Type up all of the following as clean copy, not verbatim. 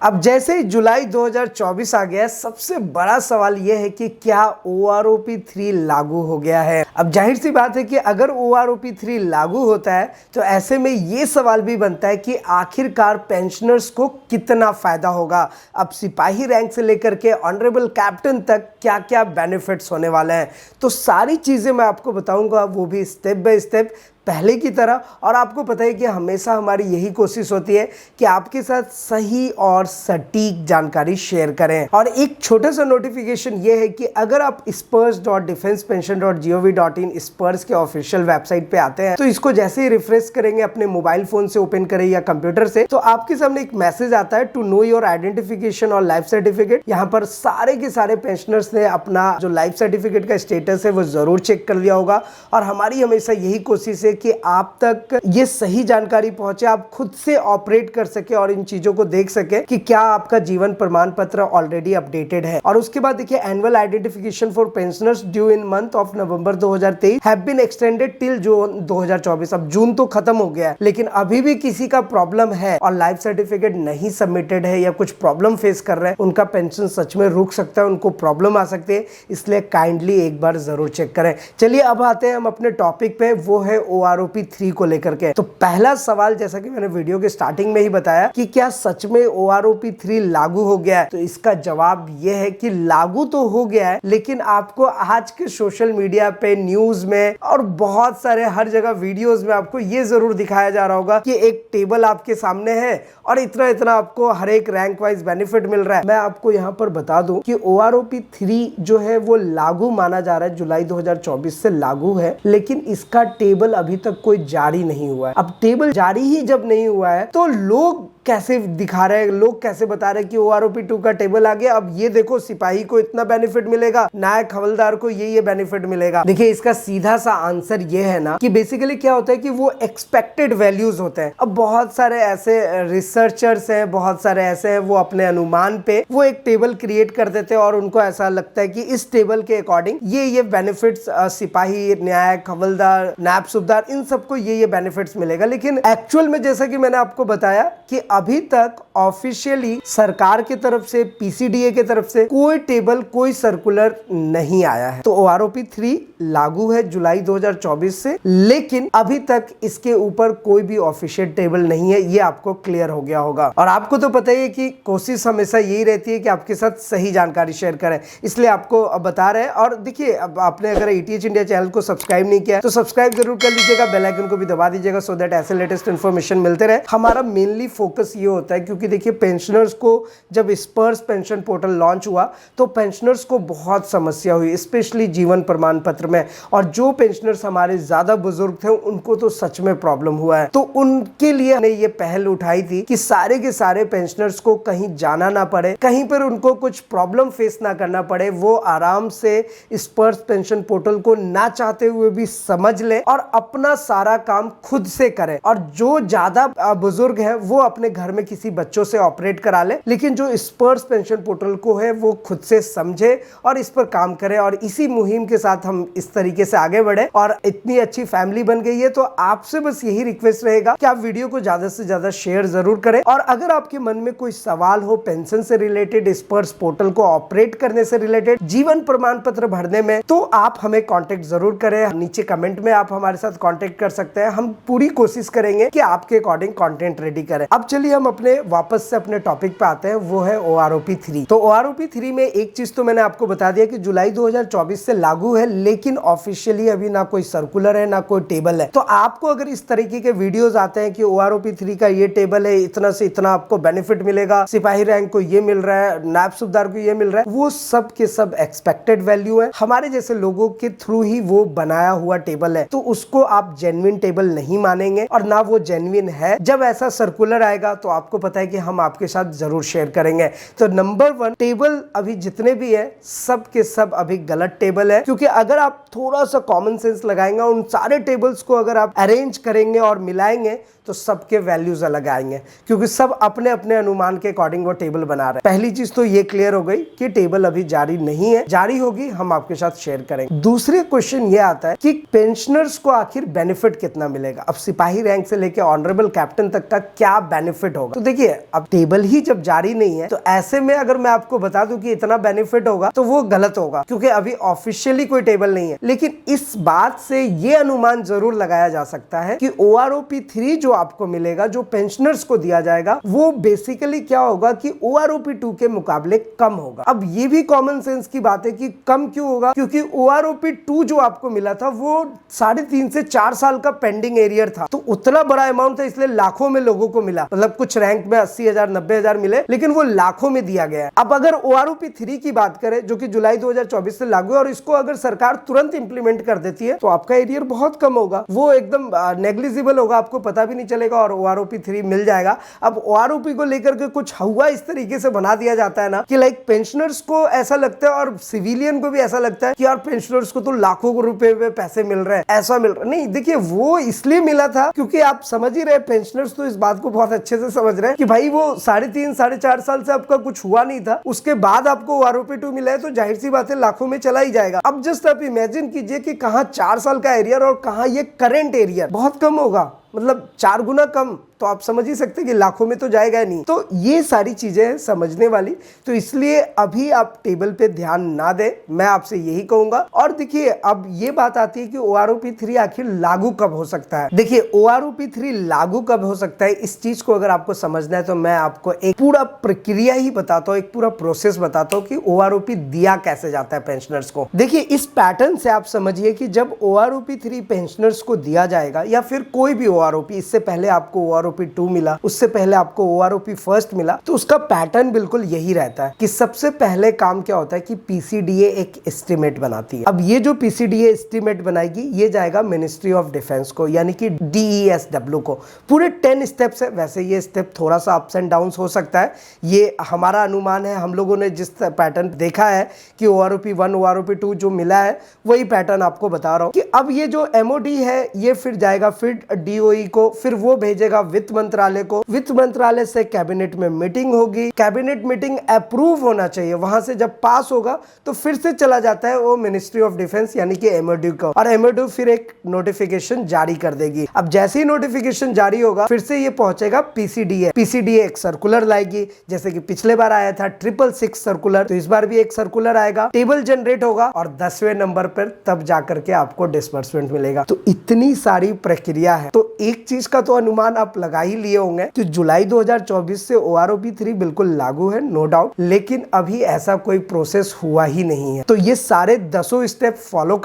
अब जैसे ही जुलाई 2024 आ गया, सबसे बड़ा सवाल यह है कि क्या OROP3 लागू हो गया है। अब जाहिर सी बात है कि अगर OROP3 लागू होता है तो ऐसे में ये सवाल भी बनता है कि आखिरकार पेंशनर्स को कितना फायदा होगा। अब सिपाही रैंक से लेकर के ऑनरेबल कैप्टन तक क्या क्या बेनिफिट्स होने वाले हैं, तो सारी चीजें मैं आपको बताऊंगा, वो भी स्टेप बाय स्टेप पहले की तरह। और आपको पता है कि हमेशा हमारी यही कोशिश होती है कि आपके साथ सही और सटीक जानकारी शेयर करें। और एक छोटा सा नोटिफिकेशन ये है कि अगर आप spurs.defensepension.gov.in स्पर्स के ऑफिशियल वेबसाइट पे आते हैं तो इसको जैसे ही रिफ्रेश करेंगे, अपने मोबाइल फोन से ओपन करें या कंप्यूटर से, तो आपके सामने एक मैसेज आता है टू नो योर आइडेंटिफिकेशन और लाइफ सर्टिफिकेट। यहाँ पर सारे के सारे पेंशनर्स ने अपना जो लाइफ सर्टिफिकेट का स्टेटस है वो जरूर चेक कर लिया होगा। और हमारी हमेशा यही कोशिश है कि आप तक ये सही जानकारी पहुंचे, आप खुद से ऑपरेट कर सके और इन चीजों को देख सके कि क्या आपका जीवन प्रमाण पत्र ऑलरेडी अपडेटेड है। और उसके बाद देखिए, annual identification for pensioners due in month of November 2023 have been extended till June 2024। अब जून तो खत्म हो गया है, लेकिन अभी भी किसी का प्रॉब्लम है और लाइफ सर्टिफिकेट नहीं सबमिटेड है या कुछ प्रॉब्लम फेस कर रहे हैं, उनका पेंशन सच में रुक सकता है, उनको प्रॉब्लम आ सकती है। इसलिए काइंडली एक बार जरूर चेक करें। चलिए अब आते हैं हम अपने टॉपिक पे, वो है OROP3 को लेकर के। तो पहला सवाल, जैसा कि मैंने वीडियो के स्टार्टिंग में ही बताया कि क्या सच में OROP3 लागू हो गया है, तो इसका जवाब यह है कि लागू तो हो गया है, लेकिन आपको आज के सोशल मीडिया पे, न्यूज में और बहुत सारे हर जगह वीडियोस में आपको ये जरूर दिखाया जा रहा होगा कि एक टेबल आपके सामने है और इतना इतना आपको हर एक रैंक वाइज बेनिफिट मिल रहा है। मैं आपको यहाँ पर बता दूं कि OROP3 जो है वो लागू माना जा रहा है, जुलाई 2024 से लागू है, लेकिन इसका टेबल अभी तक कोई जारी नहीं हुआ है। अब टेबल जारी ही जब नहीं हुआ है तो लोग कैसे दिखा रहे हैं, लोग कैसे बता रहे हैं कि OROP2 का टेबल आ गया, अब ये देखो सिपाही को इतना बेनिफिट मिलेगा, नायक हवलदार को ये बेनिफिट मिलेगा। देखिए, इसका सीधा सा आंसर ये है ना कि बेसिकली क्या होता है कि वो एक्सपेक्टेड वैल्यूज होते हैं। अब बहुत सारे ऐसे रिसर्चर्स हैं, बहुत सारे ऐसे हैं, वो अपने अनुमान पे वो एक टेबल क्रिएट कर देते हैं और उनको ऐसा लगता है कि इस टेबल के अकॉर्डिंग ये बेनिफिट्स सिपाही, न्यायक, हवलदार, नायब सूबेदार, इन सबको ये बेनिफिट्स मिलेगा। लेकिन एक्चुअल में जैसा कि मैंने आपको बताया कि अभी तक ऑफिशियली सरकार की तरफ से, PCDA की तरफ से कोई टेबल, कोई सर्कुलर नहीं आया है। तो OROP3 लागू है जुलाई 2024 से, लेकिन अभी तक इसके ऊपर कोई भी ऑफिशियल टेबल नहीं है, ये आपको क्लियर हो गया होगा। और आपको तो पता ही है कि कोशिश हमेशा यही रहती है कि आपके साथ सही जानकारी शेयर करें, इसलिए आपको बता रहे हैं। और देखिए, अब आपने अगर ATH इंडिया चैनल को सब्सक्राइब नहीं किया तो सब्सक्राइब जरूर कर लीजिएगा, बेल आइकन को भी दबा दीजिएगा, सो दैट ऐसे लेटेस्ट इन्फॉर्मेशन मिलते रहे। हमारा मेनली फोकस ये होता है, क्योंकि देखिए पेंशनर्स को जब स्पर्स पेंशन पोर्टल लॉन्च हुआ तो पेंशनर्स को बहुत समस्या हुई, स्पेशली जीवन प्रमाण पत्र में। और जो पेंशनर्स हमारे ज्यादा बुजुर्ग थे उनको तो सच में प्रॉब्लम हुआ है, तो उनके लिए हमने ये पहल उठाई थी कि सारे के सारे पेंशनर्स को कहीं जाना ना पड़े, कहीं पर उनको कुछ प्रॉब्लम फेस ना करना पड़े, वो आराम से स्पर्स पेंशन पोर्टल को ना चाहते हुए भी समझ ले और अपना सारा काम खुद से करें। और जो ज्यादा बुजुर्ग है वो अपने घर में किसी बच्चों से ऑपरेट करा ले, लेकिन जो स्पर्स पेंशन पोर्टल को है वो खुद से समझे और इस पर काम करे। और इसी मुहिम के साथ हम इस तरीके से आगे बढ़े और इतनी अच्छी फैमिली बन गई है। तो आपसे बस यही रिक्वेस्ट रहेगा कि आप वीडियो को ज्यादा से ज्यादा शेयर जरूर करें। और अगर आपके मन में कोई सवाल हो पेंशन से रिलेटेड, स्पर्स पोर्टल को ऑपरेट करने से रिलेटेड, जीवन प्रमाण पत्र भरने में, तो आप हमें कांटेक्ट जरूर करें। नीचे कमेंट में आप हमारे साथ कांटेक्ट कर सकते हैं, हम पूरी कोशिश करेंगे कि आपके अकॉर्डिंग कंटेंट रेडी करें। अब चलिए हम अपने वापस से अपने टॉपिक पे आते हैं, वो है OROP3। तो OROP3 में एक चीज तो मैंने आपको बता दिया कि जुलाई 2024 से लागू है, लेकिन ऑफिशियली अभी ना कोई सर्कुलर है ना कोई टेबल है। तो आपको अगर इस तरीके के वीडियोस आते हैं कि OROP3 का ये टेबल है, इतना से इतना आपको बेनिफिट मिलेगा, सिपाही रैंक को ये मिल रहा है, नायब सूबेदार को ये मिल रहा है, वो सब के सब एक्सपेक्टेड वैल्यू है, हमारे जैसे लोगों के थ्रू ही वो बनाया हुआ टेबल है। तो उसको आप जेन्युइन टेबल नहीं मानेंगे और ना वो जेन्युइन है। जब ऐसा सर्कुलर आएगा तो आपको पता है कि हम आपके साथ जरूर शेयर करेंगे। तो नंबर 1 टेबल अभी जितने भी है सब के सब अभी गलत टेबल है, क्योंकि अगर आप थोड़ा सा कॉमन सेंस लगाएंगे, उन सारे टेबल्स को अगर आप अरेंज करेंगे और मिलाएंगे तो सबके वैल्यूज अलग आएंगे, क्योंकि सब अपने अपने अनुमान के अकॉर्डिंग वो टेबल बना रहे हैं। पहली चीज तो ये क्लियर हो गई कि टेबल अभी जारी नहीं है, जारी होगी हम आपके साथ शेयर करेंगे। दूसरे क्वेश्चन ये आता है कि पेंशनर्स को आखिर बेनिफिट कितना मिलेगा। अब सिपाही रैंक से लेकर ऑनरेबल कैप्टन तक का क्या बेनिफिट बेनिफिट होगा। तो देखिए अब टेबल ही जब जारी नहीं है तो ऐसे में अगर मैं आपको बता दूं कि इतना बेनिफिट होगा तो वो गलत होगा, क्योंकि अभी ऑफिशियली कोई टेबल नहीं है। लेकिन इस बात से ये अनुमान जरूर लगाया जा सकता है कि OROP3 जो आपको मिलेगा, जो पेंशनर्स को दिया जाएगा, वो बेसिकली क्या होगा कि OROP2 के मुकाबले कम होगा। अब ये भी कॉमन सेंस की बात है कि कम क्यों होगा, क्योंकि OROP2 जो आपको मिला था वो 3.5 से 4 साल का पेंडिंग एरियर था, तो उतना बड़ा अमाउंट था, इसलिए लाखों में लोगों को मिला। मतलब कुछ रैंक में 80,000 90,000 मिले, लेकिन वो लाखों में दिया गया है। अब अगर OROP3 की बात करें जो कि जुलाई 2024 से लागू है और इसको अगर सरकार तुरंत इंप्लीमेंट कर देती है तो आपका एरियर बहुत कम होगा, वो एकदम नेग्लिजिबल होगा, आपको पता भी नहीं चलेगा और OROP3 मिल जाएगा। अब OROP को लेकर के कुछ हुआ इस तरीके से बना दिया जाता है ना कि लाइक पेंशनर्स को ऐसा लगता है और सिविलियन को भी ऐसा लगता है कि यार पेंशनर्स को तो लाखों रुपए में पैसे मिल रहे हैं, ऐसा मिल रहा है। नहीं, देखिए वो इसलिए मिला था क्योंकि आप समझ ही रहे, पेंशनर्स तो इस बात को बहुत अच्छे से समझ रहे हैं कि भाई वो 3.5 साढ़े 4 साल से आपका कुछ हुआ नहीं था, उसके बाद आपको OROP2 मिला है तो जाहिर सी बात है लाखों में चला ही जाएगा। अब जस्ट आप इमेजिन कीजिए कि कहां 4 साल का एरियर और कहां ये करंट एरियर, बहुत कम होगा, मतलब 4 गुना कम, तो आप समझ ही सकते हैं कि लाखों में तो जाएगा नहीं। तो ये सारी चीजें समझने वाली, तो इसलिए अभी आप टेबल पे ध्यान ना दें, मैं आपसे यही कहूंगा। और देखिए अब ये बात आती है कि OROP3 आखिर लागू कब हो सकता है। देखिए OROP3 लागू कब हो सकता है, इस चीज को अगर आपको समझना है तो मैं आपको एक पूरा प्रक्रिया ही बताता हूँ, एक पूरा प्रोसेस बताता हूँ कि OROP दिया कैसे जाता है पेंशनर्स को। देखिए इस पैटर्न से आप समझिए कि जब OROP3 पेंशनर्स को दिया जाएगा या फिर कोई भी OROP, इससे पहले आपको OROP2 मिला, उससे पहले आपको OROP फर्स्ट मिला, तो उसका पैटर्न बिल्कुल यही रहता है कि सबसे पहले काम क्या होता है कि PCDA एक एस्टिमेट बनाती है। अब ये जो PCDA एस्टिमेट बनाएगी ये जाएगा मिनिस्ट्री ऑफ डिफेंस को, यानी कि DESW को। पूरे 10 स्टेप्स है, वैसे ये स्टेप थोड़ा सा अप्स एंड डाउन हो सकता है, ये हमारा अनुमान है, हम लोगों ने जिस पैटर्न देखा है कि OROP1 OROP2 जो मिला है वही पैटर्न आपको बता रहा हूँ कि अब ये जो MOD है ये फिर जाएगा फिर DOE को, फिर वो भेजेगा वित्त मंत्रालय को, वित्त मंत्रालय से कैबिनेट में मीटिंग होगी, कैबिनेट मीटिंग अप्रूव होना चाहिए, वहां से जब पास होगा तो फिर से चला जाता है वो मिनिस्ट्री ऑफ डिफेंस यानी कि MOD को, और MOD फिर एक नोटिफिकेशन जारी कर देगी। अब जैसे ही नोटिफिकेशन जारी होगा फिर से ये पहुंचेगा PCDA एक सर्कुलर लाएगी, जैसे कि पिछले बार आया था 666 सर्कुलर, तो इस बार भी एक सर्कुलर आएगा, टेबल जनरेट होगा और 10वें नंबर पर तब जाकर के आपको डिस्बर्समेंट मिलेगा। तो इतनी सारी प्रक्रिया है। तो एक चीज का तो अनुमान आप लगा ही लिए होंगे कि जुलाई 2024 से OROP3 बिल्कुल लागू है, नो डाउट, लेकिन अभी ऐसा कोई प्रोसेस हुआ ही नहीं है। तो ये सारे 10 स्टेप फॉलो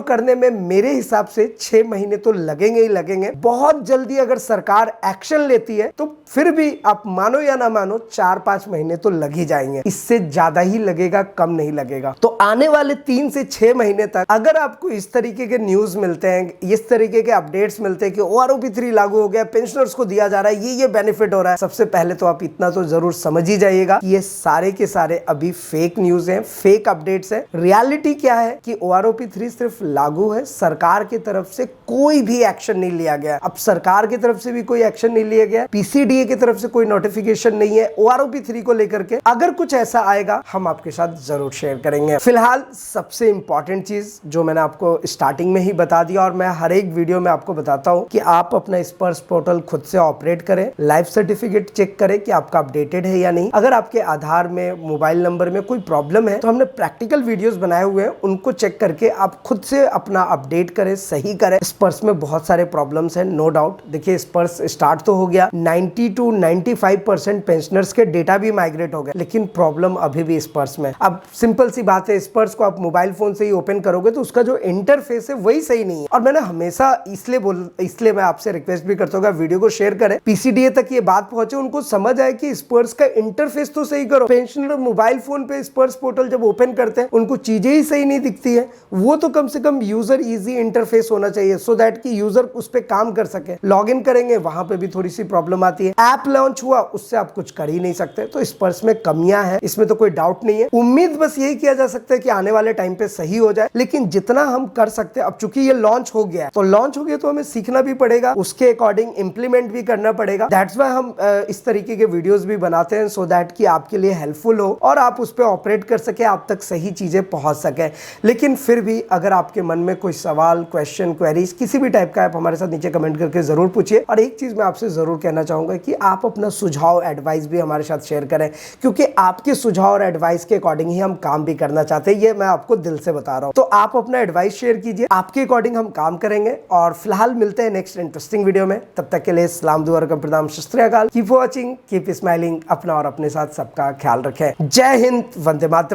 करने में मेरे हिसाब से 6 महीने तो लगेंगे ही लगेंगे। बहुत जल्दी अगर सरकार एक्शन लेती है तो फिर भी आप मानो या ना मानो 4-5 महीने तो लग ही जाएंगे, इससे ज्यादा ही लगेगा, कम नहीं लगेगा। तो आने वाले 3 से 6 महीने तक अगर आपको इस तरीके के न्यूज मिलते हैं, इस तरीके के अपडेट्स मिलते हैं कि OROP3 लागू हो गया, पेंशनर्स को दिया जा रहा है, ये बेनिफिट हो रहा है, सबसे पहले तो आप इतना तो जरूर समझ ही जाइएगा कि ये सारे के सारे अभी फेक न्यूज हैं, फेक अपडेट्स हैं। रियलिटी क्या है कि OROP3 सिर्फ लागू है, सरकार की तरफ से कोई भी एक्शन नहीं लिया गया। अब सरकार की तरफ से भी कोई एक्शन नहीं लिया गया, PCDA की तरफ से कोई नोटिफिकेशन नहीं है OROP3 को लेकर के। अगर कुछ ऐसा आएगा हम आपके साथ जरूर शेयर करेंगे। फिलहाल सबसे इंपॉर्टेंट चीज जो मैंने आपको स्टार्टिंग में ही बता दिया और मैं हर एक वीडियो में आपको बताता हूं कि आप अपना स्पर्श पोर्टल खुद से ऑपरेट करें, लाइफ सर्टिफिकेट चेक करें कि आपका अपडेटेड है या नहीं। अगर आपके आधार में, मोबाइल नंबर में कोई प्रॉब्लम है तो हमने प्रैक्टिकल वीडियोस बनाए हुए हैं, उनको चेक करके आप खुद से अपना अपडेट करें, सही करें। स्पर्श में बहुत सारे प्रॉब्लम्स हैं, नो डाउट। देखिए स्पर्श स्टार्ट तो हो गया, 90 to 95% पेंशनर्स के डेटा भी माइग्रेट हो गए, लेकिन प्रॉब्लम अभी भी स्पर्श में। अब सिंपल सी बात है, स्पर्श को आप मोबाइल फोन से ही ओपन करोगे तो उसका जो इंटरफेस है वही सही नहीं है। और मैंने हमेशा इसलिए मैं आपसे रिक्वेस्ट भी करता हूँ वीडियो को शेयर करें, PCDA तक ये बात पहुंचे, उनको समझ आए कि स्पर्श का इंटरफेस तो सही करो। पेंशनर मोबाइल फोन पे स्पर्श पोर्टल जब ओपन करते हैं उनको चीजें ही सही नहीं दिखती है, वो तो कम से कम यूजर इजी इंटरफेस होना चाहिए सो दैट कि यूजर उस पर काम कर सके। लॉग इन करेंगे वहां पे भी थोड़ी सी प्रॉब्लम आती है, ऐप लॉन्च हुआ उससे आप कुछ कर ही नहीं सकते। तो स्पर्श में कमियां हैं, इसमें तो कोई डाउट नहीं है। उम्मीद बस यही किया जा सकता है कि आने वाले टाइम पे सही हो जाए, लेकिन जितना हम कर सकते हैं, अब चूंकि ये लॉन्च हो गया है तो लॉन्च हो गया तो हमें सीखना भी पड़ेगा, उसके अकॉर्डिंग इंप्लीमेंट इम्प्लीमेंट भी करना पड़ेगा। दैट्स वाई हम इस तरीके के वीडियोस भी बनाते हैं, सो दैट कि आपके लिए हेल्पफुल हो और आप उस पर ऑपरेट कर सके, आप तक सही चीजें पहुंच सके। लेकिन फिर भी अगर आपके मन में कोई सवाल, क्वेश्चन, क्वेरीज किसी भी टाइप का, आप हमारे साथ नीचे कमेंट करके जरूर पूछिए। और एक चीज मैं आपसे जरूर कहना चाहूंगा कि आप अपना सुझाव, एडवाइस भी हमारे साथ शेयर करें, क्योंकि आपके सुझाव और एडवाइस के अकॉर्डिंग ही हम काम भी करना चाहते हैं। ये मैं आपको दिल से बता रहा हूं। तो आप अपना एडवाइस शेयर कीजिए, आपके अकॉर्डिंग हम काम करेंगे। और फिलहाल मिलते हैं नेक्स्ट इंटरेस्टिंग वीडियो में। तब तक के लिए सलाम, दुआ और प्रणाम, सत श्री अकाल। Keep watching, keep smiling. अपना और अपने साथ सबका ख्याल रखें। जय हिंद, वंदे मातरम।